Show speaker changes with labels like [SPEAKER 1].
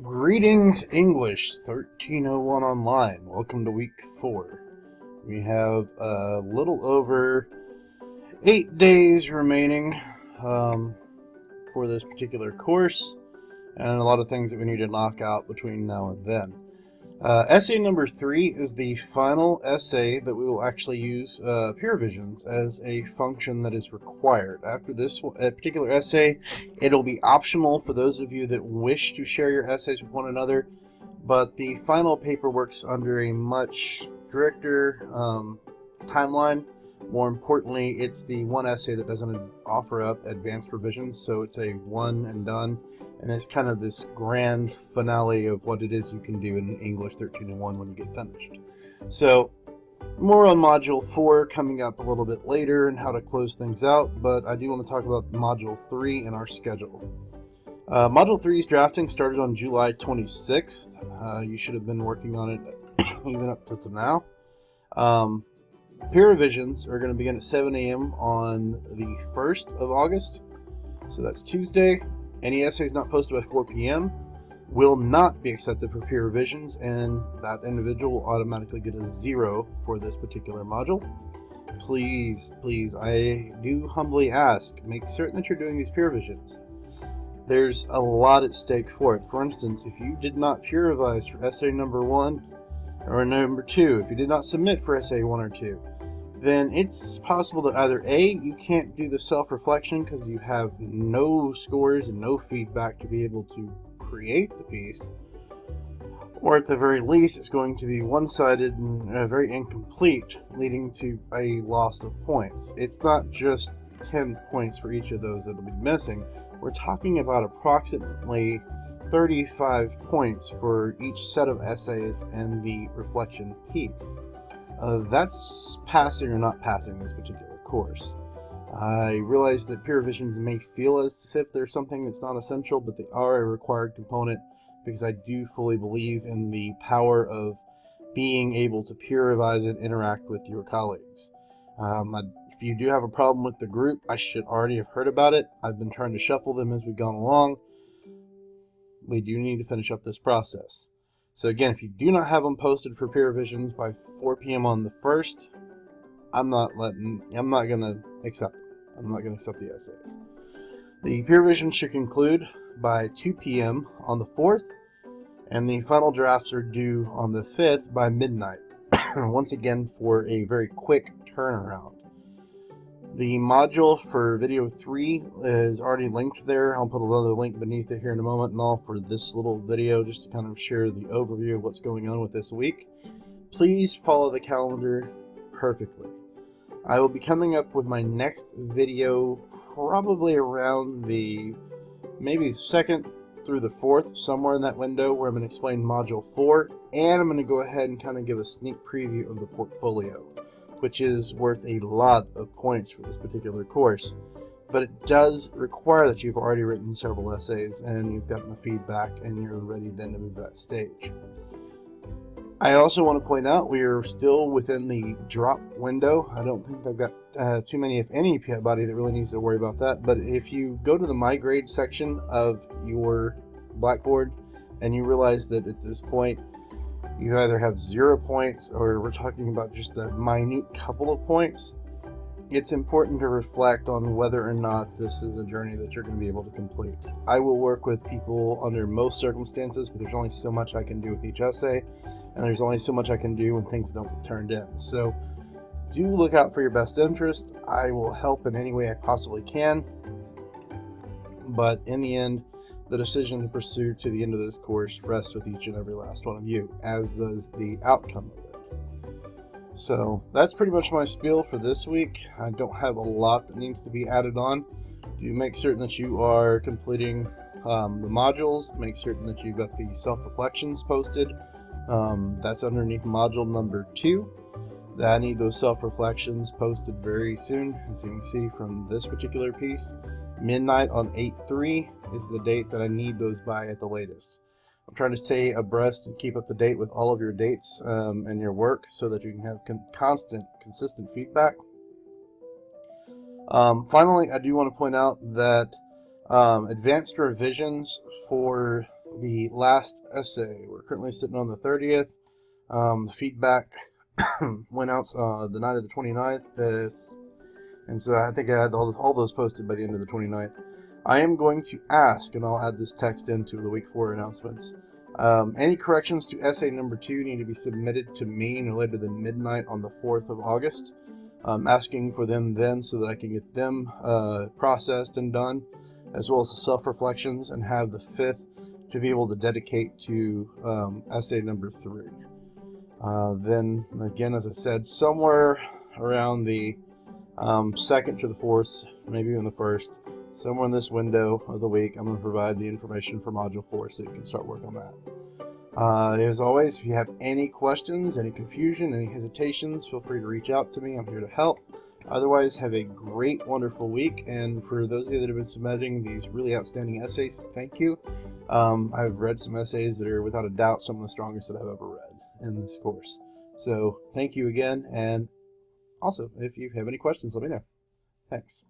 [SPEAKER 1] Greetings, English 1301 Online. Welcome to week 4. We have a little over 8 days remaining for this particular course, and a lot of things that we need to knock out between now and then. Essay number 3 is the final essay that we will actually use peer revisions as a function that is required. After this particular essay, it'll be optional for those of you that wish to share your essays with one another, but the final paper works under a much stricter timeline. More importantly, it's the one essay that doesn't offer up advanced revisions, so it's a one and done, and it's kind of this grand finale of what it is you can do in English 1301 when you get finished. So, more on Module 4 coming up a little bit later and how to close things out, but I do want to talk about Module 3 in our schedule. Module 3's drafting started on July 26th. You should have been working on it even up to now. Peer revisions are going to begin at 7 a.m. on the 1st of August, so that's Tuesday. Any essays not posted by 4 p.m. will not be accepted for peer revisions, and that individual will automatically get a 0 for this particular module. Please, I do humbly ask, make certain that you're doing these peer revisions. There's a lot at stake for it. For instance, if you did not peer revise for essay number 1 or number 2, if you did not submit for essay 1 or 2, then it's possible that either A, you can't do the self-reflection because you have no scores and no feedback to be able to create the piece, or at the very least it's going to be one-sided and very incomplete, leading to a loss of points. It's not just 10 points for each of those that'll be missing. We're talking about approximately 35 points for each set of essays and the reflection piece. That's passing or not passing this particular course. I realize that peer revisions may feel as if they're something that's not essential, but they are a required component because I do fully believe in the power of being able to peer revise and interact with your colleagues. If you do have a problem with the group, I should already have heard about it. I've been trying to shuffle them as we've gone along. We do need to finish up this process. So again, if you do not have them posted for peer revisions by 4 p.m. on the 1st, I'm not going to accept it. I'm not going to accept the essays. The peer revision should conclude by 2 p.m. on the 4th, and the final drafts are due on the 5th by midnight. Once again, for a very quick turnaround. The module for video 3 is already linked there. I'll put another link beneath it here in a moment and all for this little video just to kind of share the overview of what's going on with this week. Please follow the calendar perfectly. I will be coming up with my next video probably around the maybe 2nd through the 4th, somewhere in that window, where I'm going to explain Module 4, and I'm going to go ahead and kind of give a sneak preview of the portfolio, which is worth a lot of points for this particular course. But it does require that you've already written several essays and you've gotten the feedback and you're ready then to move that stage. I also want to point out we are still within the drop window. I don't think I've got too many, if anybody, that really needs to worry about that. But if you go to the My Grade section of your Blackboard and you realize that at this point you either have 0 points or we're talking about just a minute couple of points, it's important to reflect on whether or not this is a journey that you're going to be able to complete. I will work with people under most circumstances, but there's only so much I can do with each essay, and there's only so much I can do when things don't get turned in. So do look out for your best interest. I will help in any way I possibly can, but in the end, the decision to pursue to the end of this course rests with each and every last one of you, as does the outcome of it. So that's pretty much my spiel for this week. I don't have a lot that needs to be added on. Do make certain that you are completing the modules. Make certain that you've got the self-reflections posted. That's underneath module number 2. I need those self-reflections posted very soon, as you can see from this particular piece. Midnight on 8/3 is the date that I need those by at the latest. I'm trying to stay abreast and keep up to date with all of your dates and your work so that you can have consistent feedback. Finally, I do want to point out that advanced revisions for the last essay. We're currently sitting on the 30th. The feedback went out the night of the 29th. And so I think I had all those posted by the end of the 29th. I am going to ask, and I'll add this text into the week 4 announcements. Any corrections to essay number 2 need to be submitted to me no later than midnight on the 4th of August. I'm asking for them then so that I can get them processed and done, as well as the self-reflections, and have the 5th to be able to dedicate to essay number 3. Then, again, as I said, somewhere around the 2nd to the 4th, maybe even the 1st, somewhere in this window of the week, I'm going to provide the information for Module 4 so you can start work on that. As always, if you have any questions, any confusion, any hesitations, feel free to reach out to me. I'm here to help. Otherwise, have a great, wonderful week. And for those of you that have been submitting these really outstanding essays, thank you. I've read some essays that are without a doubt some of the strongest that I've ever read in this course. So thank you again. And also, if you have any questions, let me know. Thanks.